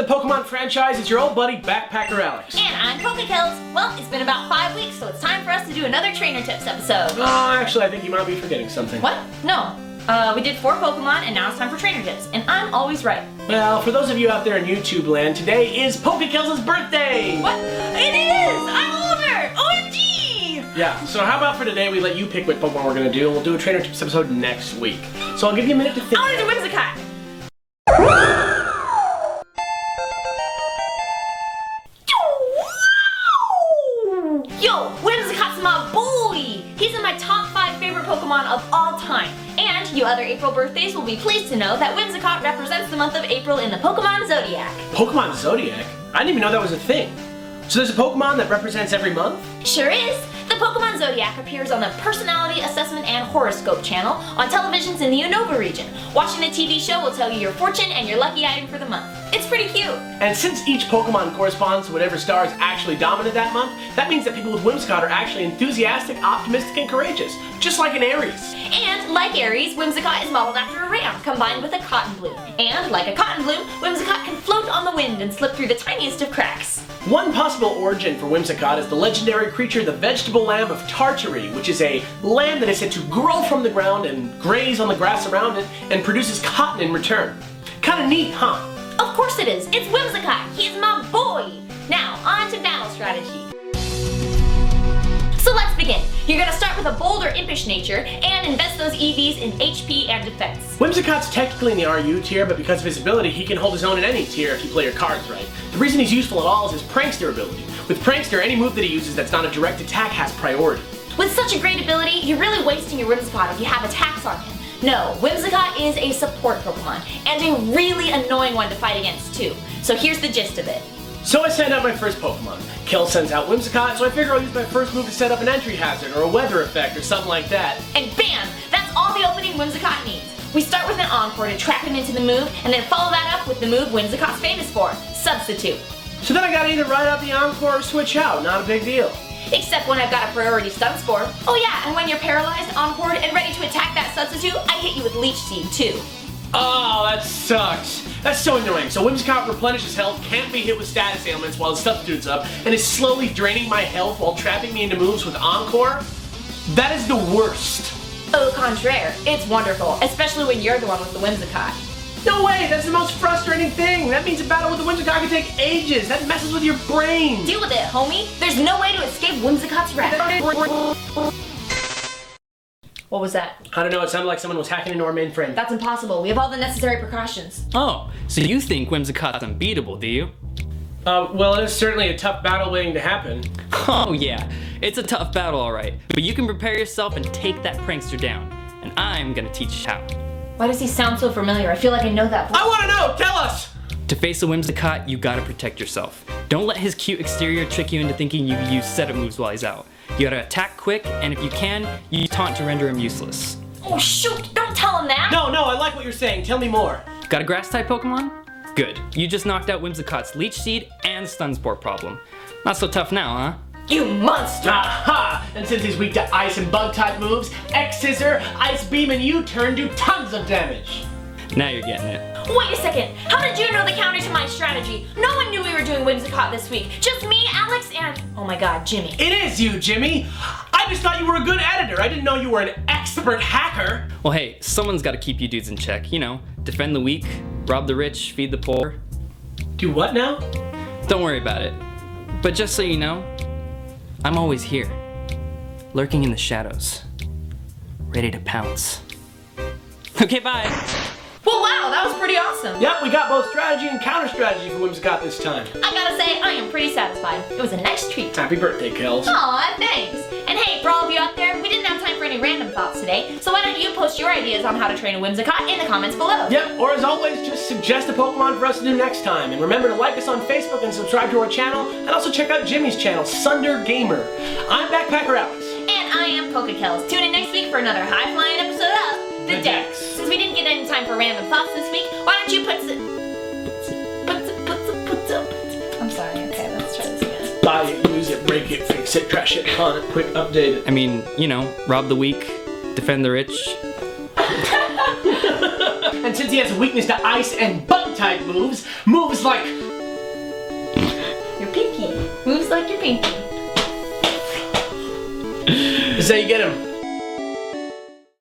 the Pokemon franchise. It's your old buddy, Backpacker Alex. And I'm PokeKills. Well, it's been about 5 weeks, so it's time for us to do another Trainer Tips episode. Actually, I think you might be forgetting something. What? No. We did 4 Pokemon, and now it's time for Trainer Tips. And I'm always right. Well, for those of you out there in YouTube land, today is PokeKills' birthday! What? It is! I'm older! OMG! Yeah, so how about for today we let you pick what Pokemon we're going to do, and we'll do a Trainer Tips episode next week. So I'll give you a minute to think. I want to do Whimsicott! Yo, Whimsicott's my boy! He's in my top 5 favorite Pokemon of all time. And you other April birthdays will be pleased to know that Whimsicott represents the month of April in the Pokemon Zodiac. Pokemon Zodiac? I didn't even know that was a thing. So there's a Pokemon that represents every month? Sure is. The Pokemon Zodiac appears on the Personality Assessment and Horoscope channel on televisions in the Unova region. Watching the TV show will tell you your fortune and your lucky item for the month. It's pretty cute. And since each Pokemon corresponds to whatever star is actually dominant that month, that means that people with Whimsicott are actually enthusiastic, optimistic, and courageous, just like an Aries. And like Aries, Whimsicott is modeled after a ram combined with a cotton bloom. And like a cotton bloom, Whimsicott can float on the wind and slip through the tiniest of cracks. One possible origin for Whimsicott is the legendary creature, the vegetable lamb of Tartary, which is a lamb that is said to grow from the ground and graze on the grass around it and produces cotton in return. Kinda neat, huh? Of course it is. It's Whimsicott. He's my boy. Now, on to battle strategy. So let's begin. You're gonna start with a bold or impish nature and invest those EVs in HP and defense. Whimsicott's technically in the RU tier, but because of his ability, he can hold his own in any tier if you play your cards right. The reason he's useful at all is his Prankster ability. With Prankster, any move that he uses that's not a direct attack has priority. With such a great ability, you're really wasting your Whimsicott if you have attacks on him. No, Whimsicott is a support Pokemon, and a really annoying one to fight against too. So here's the gist of it. So I send out my first Pokemon. Kill sends out Whimsicott, so I figure I'll use my first move to set up an entry hazard or a weather effect or something like that. And bam! That's all the opening Whimsicott needs. We start with an Encore to trap him into the move, and then follow that up with the move Whimsicott's famous for, Substitute. So then I gotta either ride out the Encore or switch out, not a big deal. Except when I've got a priority stun score. Oh yeah, and when you're paralyzed, encored, and ready to attack that substitute, I hit you with Leech Seed too. Oh, that sucks. That's so annoying. So Whimsicott replenishes health, can't be hit with status ailments while his substitute's up, and is slowly draining my health while trapping me into moves with Encore? That is the worst. Au contraire, it's wonderful, especially when you're the one with the Whimsicott. No way, that's the most frustrating thing. That means a battle with the Whimsicott can take ages. That messes with your brain. Deal with it, homie. There's no way to escape Whimsicott's wrath. What was that? I don't know, it sounded like someone was hacking into our mainframe. That's impossible. We have all the necessary precautions. Oh, so you think Whimsicott's unbeatable, do you? Well, it is certainly a tough battle waiting to happen. Oh yeah, it's a tough battle alright, but you can prepare yourself and take that prankster down, and I'm gonna teach you how. Why does he sound so familiar? I feel like I know that voice. I want to know! Tell us! To face a Whimsicott, you gotta protect yourself. Don't let his cute exterior trick you into thinking you can use setup moves while he's out. You gotta attack quick, and if you can, use taunt to render him useless. Oh shoot, don't tell him that! No, I like what you're saying. Tell me more. Got a grass-type Pokemon? Good. You just knocked out Whimsicott's Leech Seed and Stun Spore problem. Not so tough now, huh? You monster! Aha! And since he's weak to ice and bug type moves, X-Scissor, Ice Beam, and U-Turn do tons of damage. Now you're getting it. Wait a second, how did you know the counter to my strategy? No one knew we were doing Whimsicott this week. Just me, Alex, and, oh my god, Jimmy. It is you, Jimmy! I just thought you were a good editor. I didn't know you were an expert hacker. Well hey, someone's gotta keep you dudes in check. You know, defend the weak, rob the rich, feed the poor. Do what now? Don't worry about it. But just so you know, I'm always here, lurking in the shadows, ready to pounce. Okay, bye! Well, wow, that was pretty awesome. Yep, we got both strategy and counter strategy for Whimsicott this time. I gotta say, I am pretty satisfied. It was a nice treat. Happy birthday, Kells. Aw, thanks. And hey, for all of you out there, we didn't have time for any random thoughts today, so why don't you post your ideas on how to train a Whimsicott in the comments below. Yep, or as always, just suggest a Pokemon for us to do next time. And remember to like us on Facebook and subscribe to our channel, and also check out Jimmy's channel, Sunder Gamer. I'm Backpacker Alex. And I am PokeKills. Tune in next week for another high-flying episode of The Dex. Since we didn't get any time for random thoughts this week, why don't you I'm sorry, okay, let's try this again. Buy it, use it, break it, fix it, trash it, pawn it, quick update it. I mean, you know, rob the weak, defend the rich. And since he has a weakness to ice and bug type moves, moves like Your pinky. Moves like your pinky. This is how you get him.